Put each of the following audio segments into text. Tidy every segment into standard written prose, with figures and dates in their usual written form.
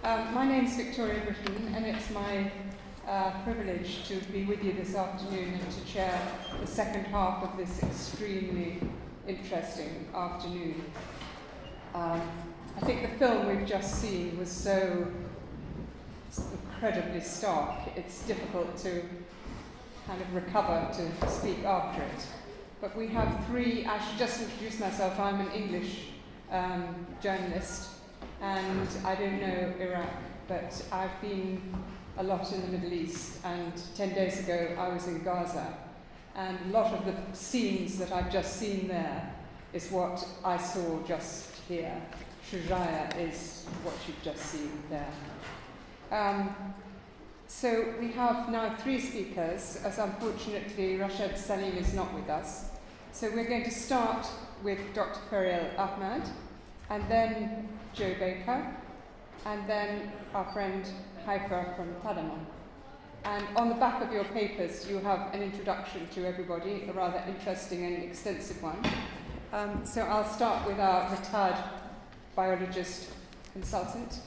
My name's Victoria Brittain, and it's my privilege to be with you this afternoon and to chair the second half of this extremely interesting afternoon. I think the film we've just seen was so incredibly stark, it's difficult to kind of recover to speak after it. But we have three, I should just introduce myself. I'm an English journalist, and I don't know Iraq, but I've been a lot in the Middle East, and 10 days ago I was in Gaza, and a lot of the scenes that I've just seen there is what I saw just here. Shujaia is what you've just seen there. So we have now three speakers, as unfortunately Rashad Salim is not with us. So we're going to start with Dr. Ferial Ahmad, and then Joe Baker, and then our friend Haifa from Tadhamun. And on the back of your papers, you have an introduction to everybody, a rather interesting and extensive one. So I'll start with our retired biologist consultant.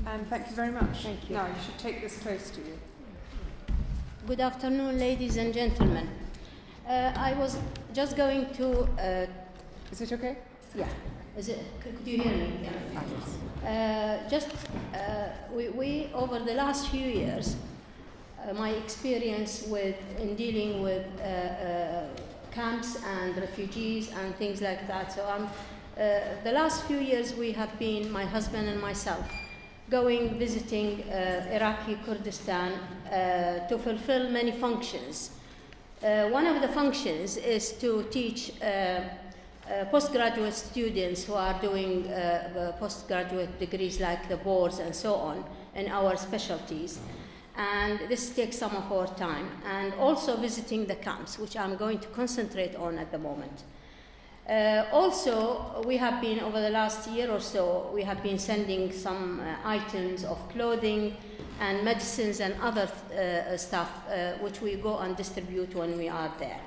And thank you very much. Thank you. Now, you should take this close to you. Good afternoon, ladies and gentlemen. I was just going to... Is it okay? Yeah. Is it? Could you hear me? Yeah. We over the last few years, my experience in dealing with camps and refugees and things like that. So the last few years we have been, my husband and myself, visiting Iraqi Kurdistan to fulfill many functions. One of the functions is to teach postgraduate students who are doing postgraduate degrees like the boards and so on in our specialties. And this takes some of our time. And also visiting the camps, which I'm going to concentrate on at the moment. Also, we have been, over the last year or so, we have been sending some items of clothing and medicines and other stuff, which we go and distribute when we are there.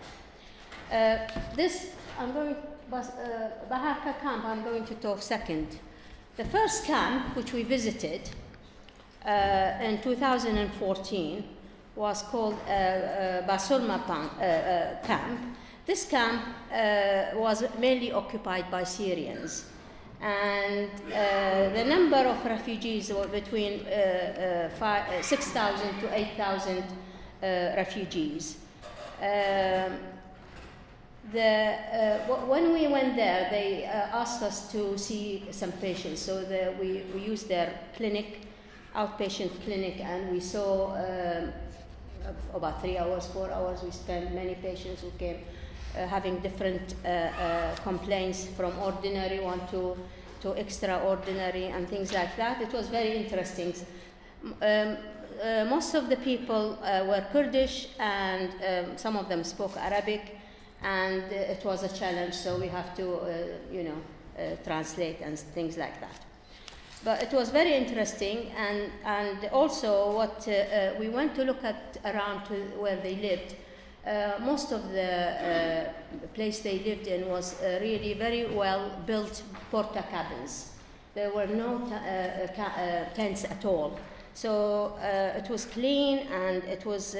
Baharka camp, I'm going to talk second. The first camp, which we visited in 2014, was called Basulma camp. This camp was mainly occupied by Syrians, and the number of refugees were between 6,000 to 8,000 refugees. When we went there, they asked us to see some patients, so we used their clinic, outpatient clinic, and we saw about 3 hours, 4 hours. We spent many patients who came having different complaints, from ordinary one to extraordinary and things like that. It was very interesting. Most of the people were Kurdish, and some of them spoke Arabic, and it was a challenge, so we have to translate and things like that. But it was very interesting, and also what we went to look at around to where they lived. Most of the place they lived in was really very well built porta cabins. There were no tents at all. So it was clean, and it was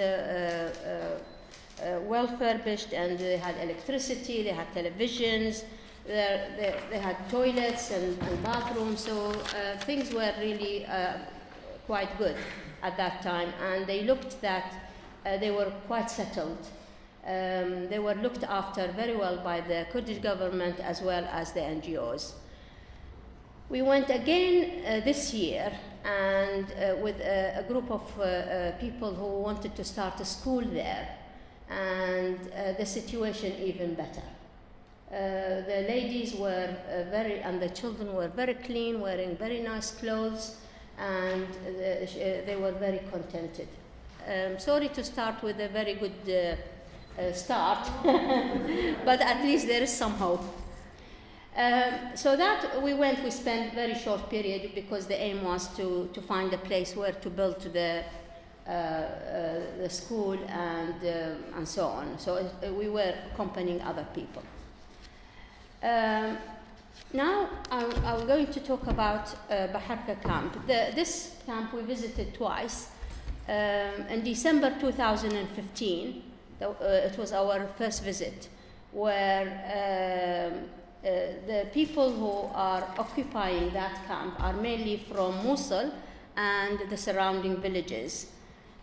well furnished, and they had electricity, they had televisions, they had toilets and bathrooms, so things were really quite good at that time, and they looked that they were quite settled. They were looked after very well by the Kurdish government as well as the NGOs. We went again this year, and with a group of people who wanted to start a school there, and the situation even better. The ladies were and the children were very clean, wearing very nice clothes, and they were very contented. Sorry to start with a very good start, but at least there is some hope. So that we spent a very short period, because the aim was to find a place where to build the school and so on. So we were accompanying other people. Now I'm going to talk about Baharka camp. This camp we visited twice. In December 2015, it was our first visit, where the people who are occupying that camp are mainly from Mosul and the surrounding villages.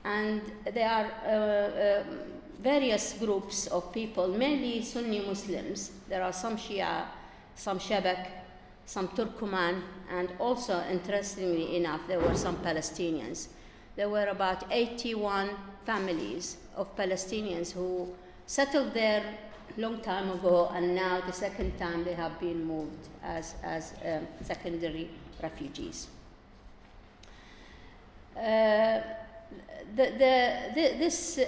And there are various groups of people, mainly Sunni Muslims. There are some Shia, some Shabak, some Turkoman, and also, interestingly enough, there were some Palestinians. There were about 81 families of Palestinians who settled there long time ago, and now the second time they have been moved as secondary refugees. This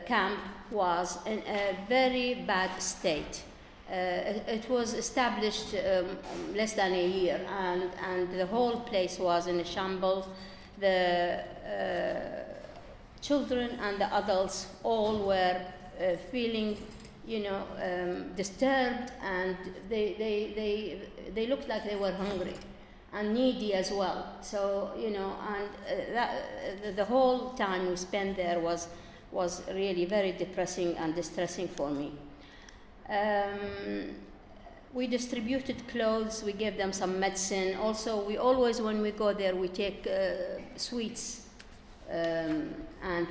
camp was in a very bad state. It was established less than a year, and the whole place was in a shambles. The children and the adults all were feeling, disturbed, and they looked like they were hungry and needy as well. So, and the whole time we spent there was really very depressing and distressing for me. We distributed clothes, we gave them some medicine. Also, we always, when we go there, we take sweets, and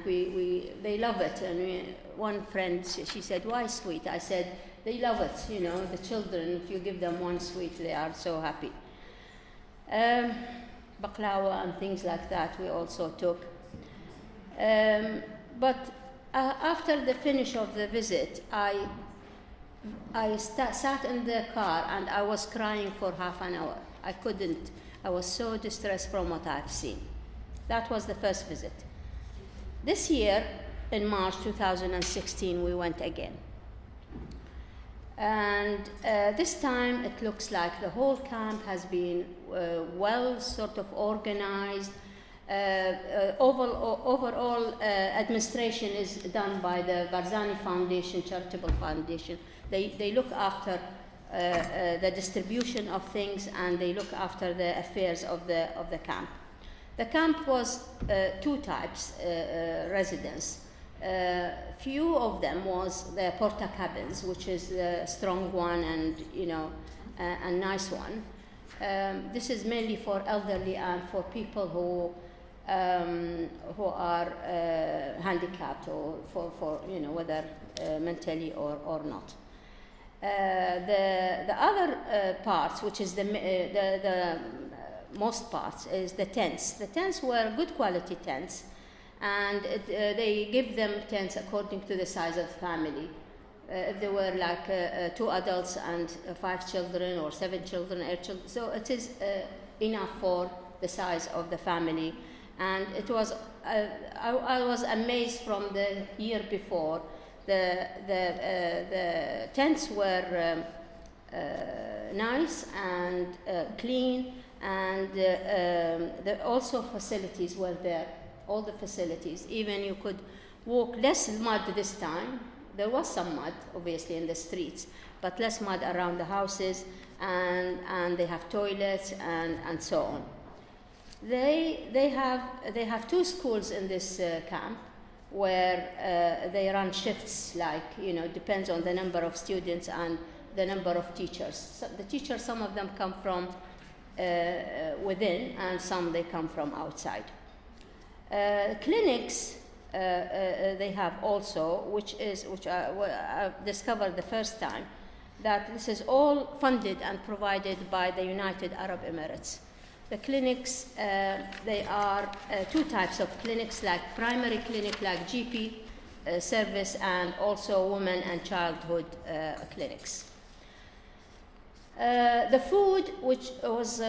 they love it. And one friend, she said, "Why sweet?" I said, "They love it, the children, if you give them one sweet, they are so happy." Baklawa and things like that we also took. But after the finish of the visit, I sat in the car and I was crying for half an hour. I couldn't. I was so distressed from what I've seen. That was the first visit. This year, in March 2016, we went again. And this time it looks like the whole camp has been well sort of organized. Overall administration is done by the Barzani Foundation, Charitable Foundation. They look after the distribution of things, and they look after the affairs of the camp. The camp was two types residence. Few of them was the porta cabins, which is the strong one and a nice one. This is mainly for elderly and for people who are handicapped, or for whether mentally or not. The other parts, which is the most parts, is the tents. The tents were good quality tents, and they give them tents according to the size of the family. If they were like 2 adults and 5 children, or 7 children, 8 children, so it is enough for the size of the family. And it was, I was amazed from the year before. The tents were nice and clean, and also facilities were there. All the facilities, even you could walk, less mud this time. There was some mud, obviously, in the streets, but less mud around the houses, and they have toilets and so on. They have 2 schools in this camp, where they run shifts, like depends on the number of students and the number of teachers. So the teachers, some of them come from within, and some they come from outside. Clinics they have also, which I discovered the first time, that this is all funded and provided by the United Arab Emirates. The clinics, they are 2 types of clinics, like primary clinic, like GP service, and also women and childhood clinics. The food, which was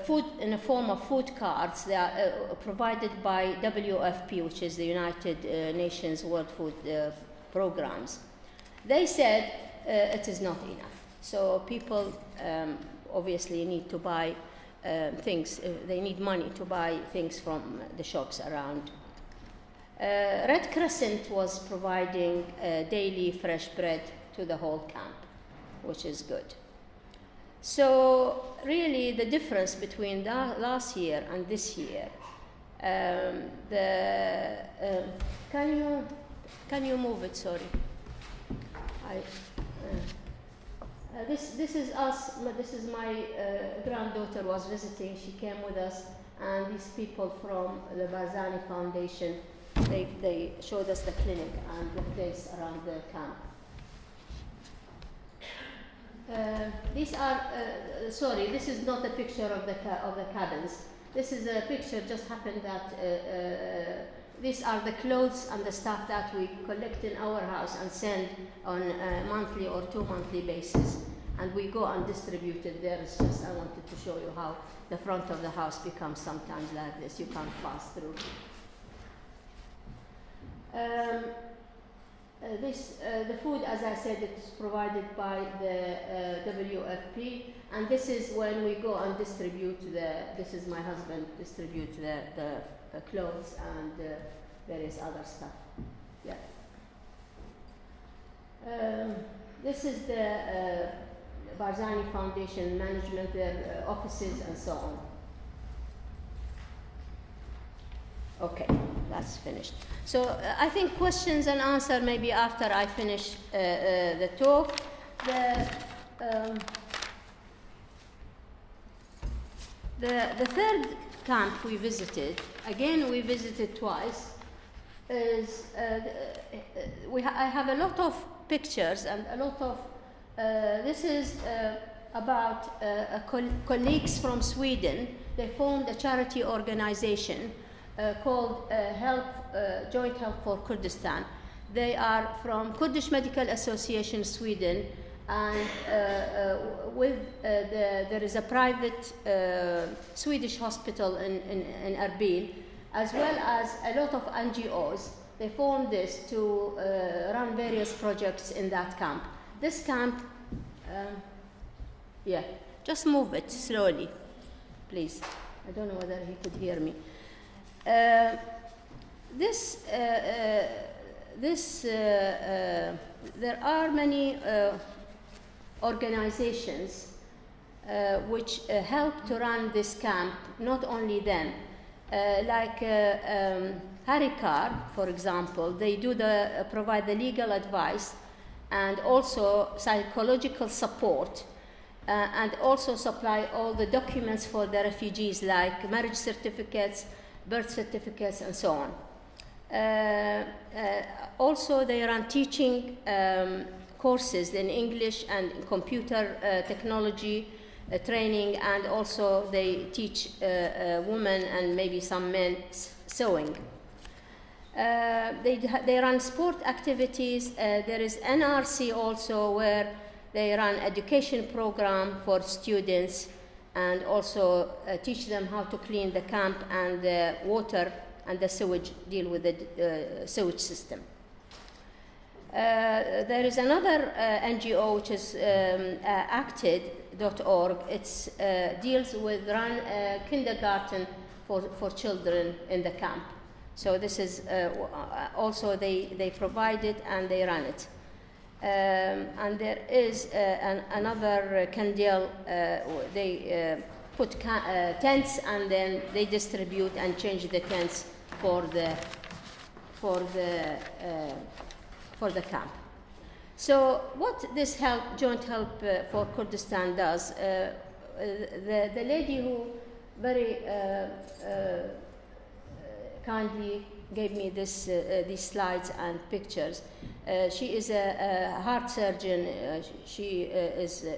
food in the form of food cards, they are provided by WFP, which is the United Nations World Food Programs. They said it is not enough. So people obviously need to buy things. They need money to buy things from the shops around. Red Crescent was providing daily fresh bread to the whole camp, which is good. So really the difference between last year and this year, can you move it, sorry. This is us, this is my granddaughter was visiting, she came with us, and these people from the Barzani Foundation, they showed us the clinic and the place around the camp. These are, sorry, this is not a picture of the cabins. This is a picture just happened that these are the clothes and the stuff that we collect in our house and send on a monthly or 2 monthly basis. And we go and distribute it there. It's just, I wanted to show you how the front of the house becomes sometimes like this. You can't pass through. The food, as I said, it's provided by the WFP, and this is when we go and distribute this is my husband, distribute the clothes and various other stuff. Yeah. This is the Barzani Foundation management, their offices and so on. Okay, that's finished. So I think questions and answer maybe after I finish the talk. The third camp we visited, again we visited twice, is I have a lot of pictures and a lot of, this is about colleagues from Sweden. They formed a charity organization called Joint Help for Kurdistan. They are from Kurdish Medical Association Sweden, and there is a private Swedish hospital in Erbil, as well as a lot of NGOs. They formed this to run various projects in that camp. This camp, yeah, just move it slowly, please. I don't know whether he could hear me. There are many organizations which help to run this camp, not only them. Like Harikar, for example, they provide the legal advice and also psychological support, and also supply all the documents for the refugees, like marriage certificates, birth certificates, and so on. Also, they run teaching courses in English and computer technology training, and also they teach women and maybe some men sewing. They run sport activities. There is NRC also, where they run education program for students, and also teach them how to clean the camp and the water and the sewage, deal with the sewage system. There is another NGO which is acted.org. It deals with run kindergarten for children in the camp. So this is also they provide it and they run it. And there is another Kandil, they put tents, and then they distribute and change the tents for the camp. So what this joint help for Kurdistan does, the lady who very kindly gave me these slides and pictures, she is a heart surgeon. She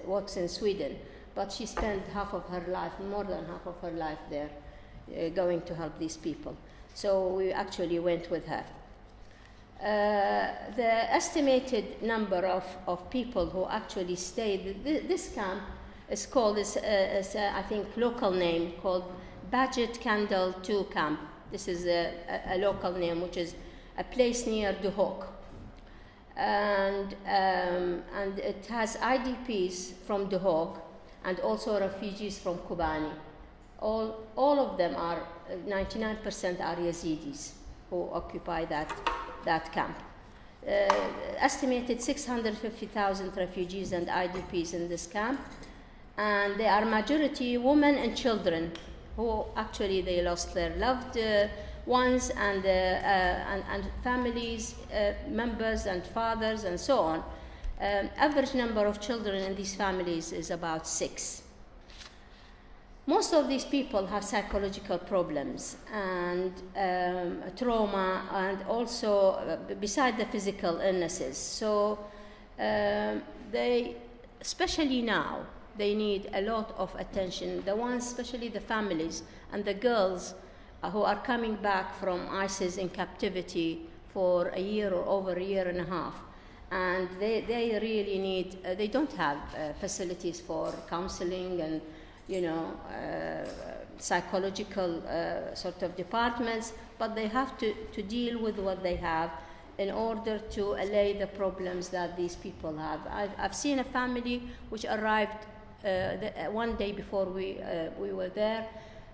works in Sweden, but she spent half of her life, more than half of her life there, going to help these people. So we actually went with her. The estimated number of people who actually stayed, this camp is called, I think, local name called Bajet Kandil 2 Camp. This is a local name, which is a place near Duhok. And it has IDPs from Duhok and also refugees from Kobani. All of them are, 99% are Yazidis who occupy that camp. Estimated 650,000 refugees and IDPs in this camp. And they are majority women and children who actually they lost their loved ones and families, members and fathers and so on. Average number of children in these families is about 6. Most of these people have psychological problems and trauma, and also beside the physical illnesses. So they, especially now, they need a lot of attention. The ones, especially the families and the girls who are coming back from ISIS in captivity for a year or over a year and a half. And they really need, they don't have facilities for counseling and, you know, psychological sort of departments, but they have to deal with what they have in order to allay the problems that these people have. I've seen a family which arrived one day before we were there,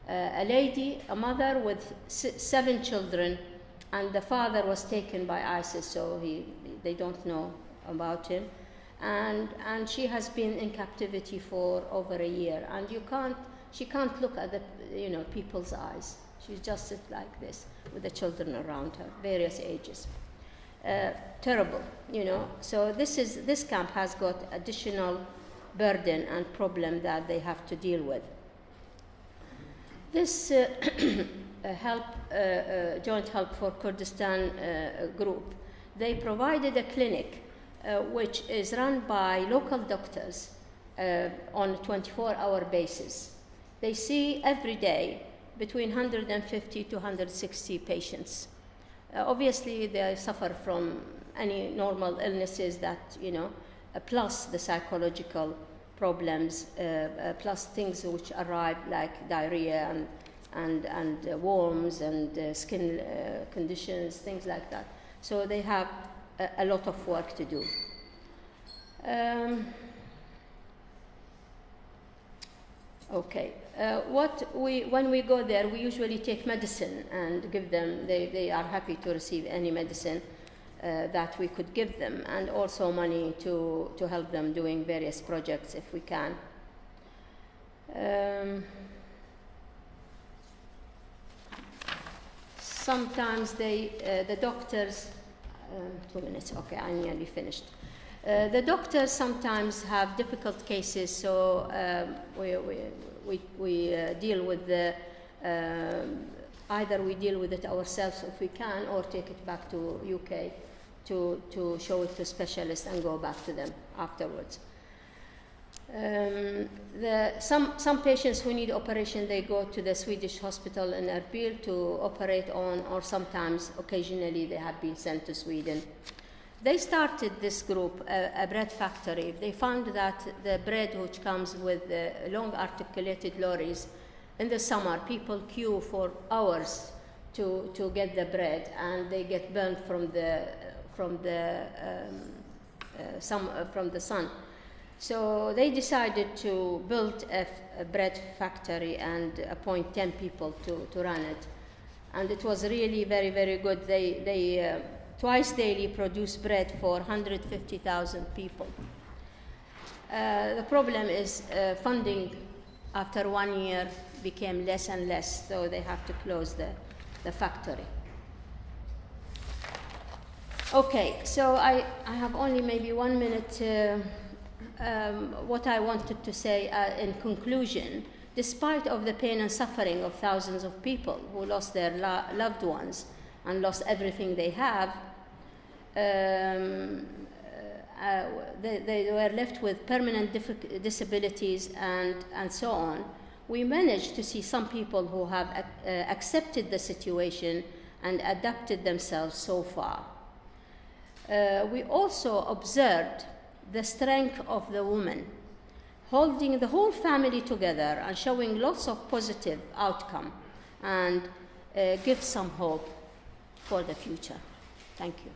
a lady, a mother with 7 children, and the father was taken by ISIS, so they don't know about him. And she has been in captivity for over a year, and she can't look at the people's eyes. She just sits like this with the children around her, various ages. Terrible, you know. So this camp has got additional burden and problem that they have to deal with. This Joint Help for Kurdistan group, they provided a clinic which is run by local doctors on a 24-hour basis. They see every day between 150 to 160 patients. Obviously, they suffer from any normal illnesses that, plus the psychological problems, plus things which arrive like diarrhea and worms and skin conditions, things like that. So they have a lot of work to do. When we go there, we usually take medicine and give them. They are happy to receive any medicine that we could give them, and also money to help them doing various projects if we can. Sometimes the doctors, 2 minutes, okay, I'm nearly finished. The doctors sometimes have difficult cases, so we deal with either we deal with it ourselves if we can, or take it back to UK to show it to specialists and go back to them afterwards. Some patients who need operation, they go to the Swedish hospital in Erbil to operate on, or sometimes, occasionally, they have been sent to Sweden. They started this group, a bread factory. They found that the bread which comes with long articulated lorries, in the summer, people queue for hours to get the bread, and they get burnt from the sun. So they decided to build a bread factory and appoint 10 people to run it. And it was really very, very good. They twice daily produce bread for 150,000 people. The problem is funding after 1 year became less and less, so they have to close the factory. Okay, so I have only maybe 1 minute. What I wanted to say in conclusion, despite of the pain and suffering of thousands of people who lost their loved ones and lost everything they have, they were left with permanent disabilities and so on. We managed to see some people who have accepted the situation and adapted themselves so far. We also observed the strength of the woman, holding the whole family together and showing lots of positive outcome, and give some hope for the future. Thank you.